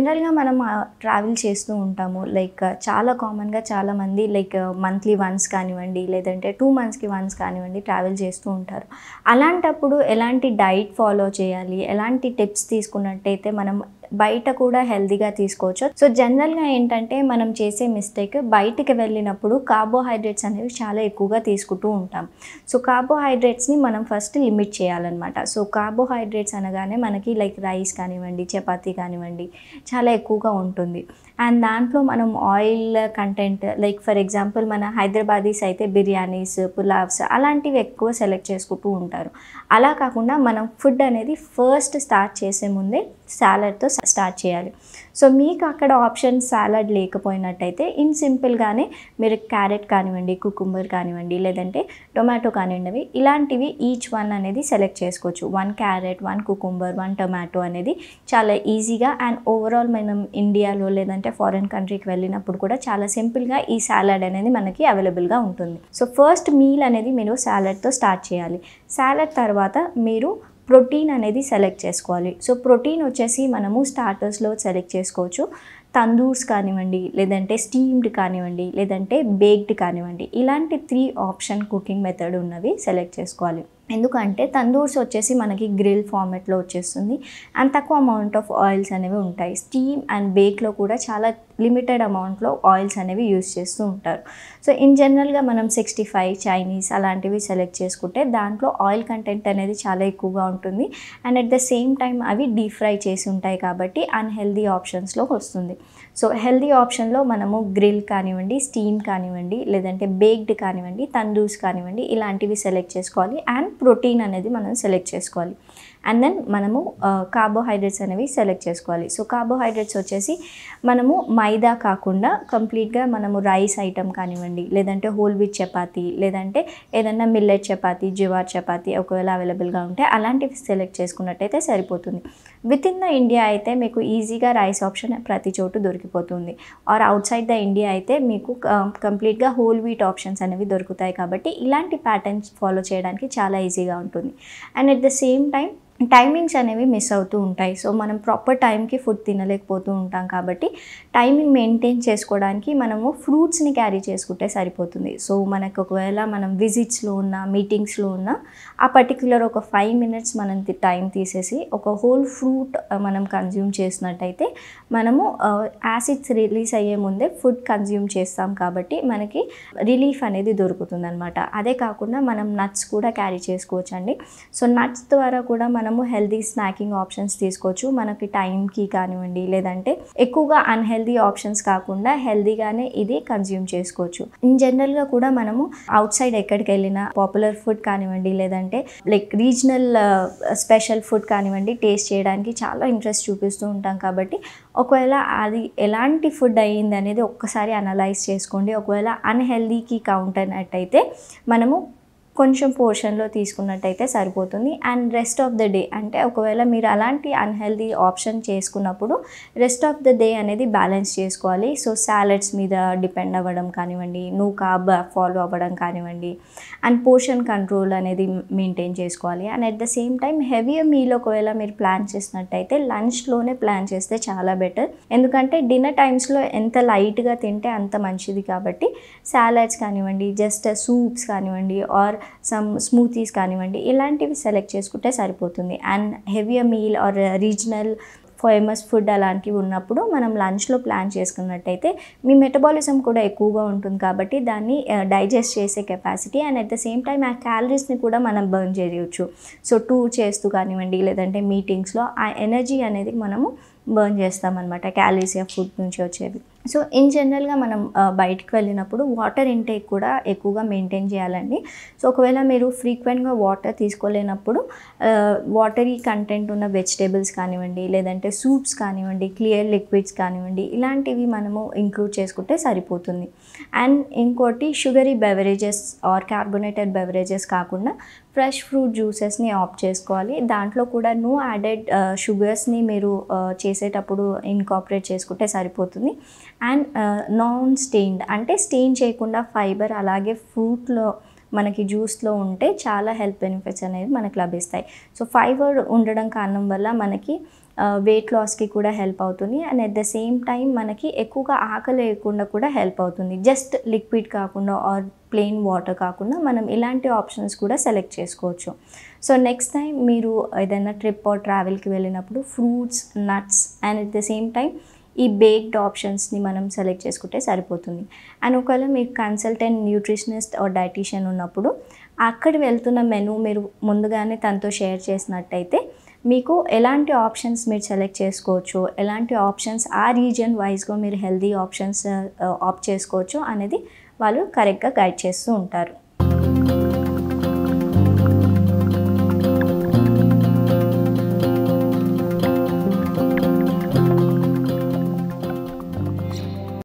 జనరల్‌గా మనం ట్రావెల్ చేస్తూ ఉంటాము. లైక్ చాలా కామన్‌గా చాలామంది లైక్ మంత్లీ వన్స్ కానివ్వండి, లేదంటే 2 మంత్స్‌కి వన్స్ కానివ్వండి ట్రావెల్ చేస్తూ ఉంటారు. అలాంటప్పుడు ఎలాంటి డైట్ ఫాలో చేయాలి? ఎలాంటి టిప్స్ తీసుకున్నట్టయితే మనం బయట కూడా హెల్తీగా తీసుకోవచ్చు. సో, జనరల్‌గా ఏంటంటే మనం చేసే మిస్టేక్ బయటికి వెళ్ళినప్పుడు కార్బోహైడ్రేట్స్ అనేవి చాలా ఎక్కువగా తీసుకుంటూ ఉంటాం. సో, కార్బోహైడ్రేట్స్‌ని మనం ఫస్ట్ లిమిట్ చేయాలన్నమాట. సో, కార్బోహైడ్రేట్స్ అనగానే మనకి లైక్ రైస్ కానివ్వండి, చపాతీ కానివ్వండి చాలా ఎక్కువగా ఉంటుంది. అండ్ దాంట్లో మనం oil content like for example మన హైదరాబాదీస్ అయితే బిర్యానీస్, పులావ్స్ అలాంటివి ఎక్కువ సెలెక్ట్ చేసుకుంటూ ఉంటారు. అలా కాకుండా మనం ఫుడ్ అనేది ఫస్ట్ స్టార్ట్ చేసే ముందే సాలడ్‌తో స్టార్ట్ చేయాలి. సో, మీకు అక్కడ ఆప్షన్ సాలడ్ లేకపోయినట్టయితే సింపుల్‌గానే మీరు క్యారెట్ కానివ్వండి, కుకుంబర్ కానివ్వండి, లేదంటే టొమాటో కానివ్వండి ఇలాంటివి ఈచ్ వన్ అనేది సెలెక్ట్ చేసుకోవచ్చు. 1 క్యారెట్, 1 కుకుంబర్, 1 టొమాటో అనేది చాలా ఈజీగా అండ్ ఓవరాల్ మనం ఇండియాలో లేదంటే ఫారిన్ కంట్రీకి వెళ్ళినప్పుడు కూడా చాలా సింపుల్‌గా ఈ సాలడ్ అనేది మనకి అవైలబుల్‌గా ఉంటుంది. సో, ఫస్ట్ మీల్ అనేది మీరు సాలడ్‌తో స్టార్ట్ చేయాలి. సాలడ్ తర్వాత మీరు ప్రోటీన్ అనేది సెలెక్ట్ చేసుకోవాలి. సో, ప్రోటీన్ వచ్చేసి మనము స్టార్టర్స్‌లో సెలెక్ట్ చేసుకోవచ్చు. తందూర్స్ కానివ్వండి, లేదంటే స్టీమ్డ్ కానివ్వండి, లేదంటే బేక్డ్ కానివ్వండి. ఇలాంటి 3 ఆప్షన్ కుకింగ్ మెథడ్ ఉన్నవి సెలెక్ట్ చేసుకోవాలి. ఎందుకంటే తందూర్స్ వచ్చేసి మనకి గ్రిల్ ఫార్మాట్‌లో వచ్చేస్తుంది. అండ్ తక్కువ అమౌంట్ ఆఫ్ ఆయిల్స్ అనేవి ఉంటాయి. స్టీమ్ అండ్ బేక్‌లో కూడా చాలా లిమిటెడ్ అమౌంట్‌లో ఆయిల్స్ అనేవి యూజ్ చేస్తూ ఉంటారు. సో, ఇన్ జనరల్‌గా మనం 65 చైనీస్ అలాంటివి సెలెక్ట్ చేసుకుంటే దాంట్లో ఆయిల్ కంటెంట్ అనేది చాలా ఎక్కువగా ఉంటుంది. And at the same time అవి డీప్ ఫ్రై చేసి ఉంటాయి కాబట్టి అన్‌హెల్తీ ఆప్షన్స్‌లో వస్తుంది. సో, హెల్తీ ఆప్షన్‌లో మనము గ్రిల్ కానివ్వండి, స్టీమ్ కానివ్వండి, లేదంటే బేక్డ్ కానివ్వండి, తందూర్స్ కానివ్వండి ఇలాంటివి సెలెక్ట్ చేసుకోవాలి. అండ్ ప్రోటీన్ అనేది మనం సెలెక్ట్ చేసుకోవాలి. అండ్ దెన్ మనము కార్బోహైడ్రేట్స్ అనేవి సెలెక్ట్ చేసుకోవాలి. సో, కార్బోహైడ్రేట్స్ వచ్చేసి మనము మైదా కాకుండా కంప్లీట్‌గా మనము రైస్ ఐటెమ్ కానివ్వండి, లేదంటే హోల్ వీట్ చపాతీ, లేదంటే ఏదన్నా మిల్లెట్ చపాతీ, జ్వార్ చపాతీ ఒకవేళ అవైలబుల్‌గా ఉంటే అలాంటివి సెలెక్ట్ చేసుకున్నట్టయితే సరిపోతుంది. వితిన్ ద ఇండియా అయితే మీకు ఈజీగా రైస్ ఆప్షన్ ప్రతి చోటు దొరికిపోతుంది. ఆర్ ఔట్‌సైడ్ ద ఇండియా అయితే మీకు కంప్లీట్‌గా హోల్ వీట్ ఆప్షన్స్ అనేవి దొరుకుతాయి కాబట్టి ఇలాంటి ప్యాటర్న్స్ ఫాలో చేయడానికి చాలా ఈజీగా ఉంటుంది. And at the same timings అనేవి మిస్ అవుతూ ఉంటాయి. సో, మనం ప్రాపర్ టైంకి ఫుడ్ తినలేకపోతూ ఉంటాం కాబట్టి టైమింగ్ మెయింటైన్ చేసుకోవడానికి మనము ఫ్రూట్స్‌ని క్యారీ చేసుకుంటే సరిపోతుంది. సో, మనకు ఒకవేళ మనం విజిట్స్‌లో ఉన్న, మీటింగ్స్‌లో ఉన్న ఆ పర్టిక్యులర్ ఒక 5 మినిట్స్ మనం టైం తీసేసి ఒక హోల్ ఫ్రూట్ మనం కన్జ్యూమ్ చేసినట్టయితే మనము యాసిడ్స్ రిలీజ్ అయ్యే ముందే ఫుడ్ కన్జ్యూమ్ చేస్తాం కాబట్టి మనకి రిలీఫ్ అనేది దొరుకుతుందనమాట. అదే కాకుండా మనం నట్స్ కూడా క్యారీ చేసుకోవచ్చండి. సో, నట్స్ ద్వారా కూడా మనము హెల్తీ స్నాకింగ్ ఆప్షన్స్ తీసుకోవచ్చు. మనకి టైంకి కానివ్వండి, లేదంటే ఎక్కువగా అన్‌హెల్తీ ఆప్షన్స్ కాకుండా హెల్తీగానే ఇది కన్జ్యూమ్ చేసుకోవచ్చు. ఇన్ జనరల్‌గా కూడా మనము ఔట్‌సైడ్ ఎక్కడికెళ్ళినా పాపులర్ ఫుడ్ కానివ్వండి, లేదంటే లైక్ రీజనల్ స్పెషల్ ఫుడ్ కానివ్వండి టేస్ట్ చేయడానికి చాలా ఇంట్రెస్ట్ చూపిస్తూ ఉంటాం కాబట్టి ఒకవేళ అది ఎలాంటి ఫుడ్ అయ్యిందనేది ఒక్కసారి అనలైజ్ చేసుకోండి. ఒకవేళ అన్‌హెల్తీకి కౌంట్ అయినట్టయితే మనము కొంచెం పోర్షన్‌లో తీసుకున్నట్టయితే సరిపోతుంది. And rest of the day అంటే ఒకవేళ మీరు అలాంటి అన్‌హెల్తీ ఆప్షన్ చేసుకున్నప్పుడు రెస్ట్ ఆఫ్ ద డే అనేది బ్యాలెన్స్ చేసుకోవాలి. సో, సాలడ్స్ మీద డిపెండ్ అవ్వడం కానివ్వండి, నో కార్బ్ ఫాలో అవ్వడం కానివ్వండి, అండ్ పోర్షన్ కంట్రోల్ అనేది మెయింటైన్ చేసుకోవాలి. And at the same time heavier meal ఒకవేళ మీరు ప్లాన్ చేసినట్టయితే లంచ్‌లోనే ప్లాన్ చేస్తే చాలా బెటర్. ఎందుకంటే డిన్నర్ టైమ్స్‌లో ఎంత లైట్‌గా తింటే అంత మంచిది కాబట్టి సాలడ్స్ కానివ్వండి, జస్ట్ సూప్స్ కానివ్వండి ఆర్ సమ్ స్మూతీస్ కానివ్వండి ఇలాంటివి సెలెక్ట్ చేసుకుంటే సరిపోతుంది. And heavier meal or regional famous food అలాంటివి ఉన్నప్పుడు మనం లంచ్‌లో ప్లాన్ చేసుకున్నట్టయితే మీ మెటబాలిజం కూడా ఎక్కువగా ఉంటుంది కాబట్టి దాన్ని డైజెస్ట్ చేసే capacity and at the same time ఆ క్యాలరీస్‌ని కూడా మనం బర్న్ చేయొచ్చు. సో, టూర్ చేస్తూ కానివ్వండి, లేదంటే మీటింగ్స్‌లో ఆ ఎనర్జీ అనేది మనము బర్న్ చేస్తామన్నమాట క్యాలరీస్ ఆఫ్ ఫుడ్ నుంచి వచ్చేవి. సో, ఇన్ జనరల్‌గా మనం బయటికి వెళ్ళినప్పుడు వాటర్ ఇంటేక్ కూడా ఎక్కువగా మెయింటైన్ చేయాలండి. సో, ఒకవేళ మీరు ఫ్రీక్వెంట్‌గా వాటర్ తీసుకోలేనప్పుడు వాటరీ కంటెంట్ ఉన్న వెజిటబుల్స్ కానివ్వండి, లేదంటే సూప్స్ కానివ్వండి, క్లియర్ లిక్విడ్స్ కానివ్వండి ఇలాంటివి మనము ఇంక్లూడ్ చేసుకుంటే సరిపోతుంది. అండ్ ఇంకోటి sugary beverages or carbonated beverages కాకుండా ఫ్రెష్ ఫ్రూట్ జ్యూసెస్‌ని ఆప్ట్ చేసుకోవాలి. దాంట్లో కూడా నో యాడెడ్ షుగర్స్‌ని మీరు చేసేటప్పుడు ఇన్కార్పొరేట్ చేసుకుంటే సరిపోతుంది. అండ్ నాన్ స్టెయిన్డ్ అంటే స్టెయిన్ చేయకుండా ఫైబర్ అలాగే ఫ్రూట్లో మనకి జ్యూస్లో ఉంటే చాలా హెల్త్ బెనిఫిట్స్ అనేవి మనకు లభిస్తాయి. సో ఫైబర్ ఉండడం కారణం వల్ల మనకి వెయిట్ లాస్కి కూడా హెల్ప్ అవుతుంది. And at the same time మనకి ఎక్కువగా ఆకలి వేయకుండా కూడా హెల్ప్ అవుతుంది. జస్ట్ లిక్విడ్ కాకుండా ఆర్ ప్లెయిన్ వాటర్ కాకుండా మనం ఇలాంటి ఆప్షన్స్ కూడా సెలెక్ట్ చేసుకోవచ్చు. సో నెక్స్ట్ టైం మీరు ఏదైనా ట్రిప్ ఆర్ ట్రావెల్కి వెళ్ళినప్పుడు fruits, nuts and at the same time ఈ బేక్డ్ ఆప్షన్స్ని మనం సెలెక్ట్ చేసుకుంటే సరిపోతుంది. అండ్ ఒకవేళ మీకు కన్సల్టెంట్ న్యూట్రిషనిస్ట్ ఆర్ డైటీషియన్ ఉన్నప్పుడు అక్కడ వెళ్తున్న మెనూ మీరు ముందుగానే తనతో షేర్ చేసినట్టయితే మీకు ఎలాంటి ఆప్షన్స్ మీరు సెలెక్ట్ చేసుకోవచ్చు, ఎలాంటి ఆప్షన్స్ ఆ రీజియన్ వైజ్గా మీరు హెల్దీ ఆప్షన్స్ ఆప్ట్ చేసుకోవచ్చు అనేది వాళ్ళు కరెక్ట్గా గైడ్ చేస్తూ ఉంటారు.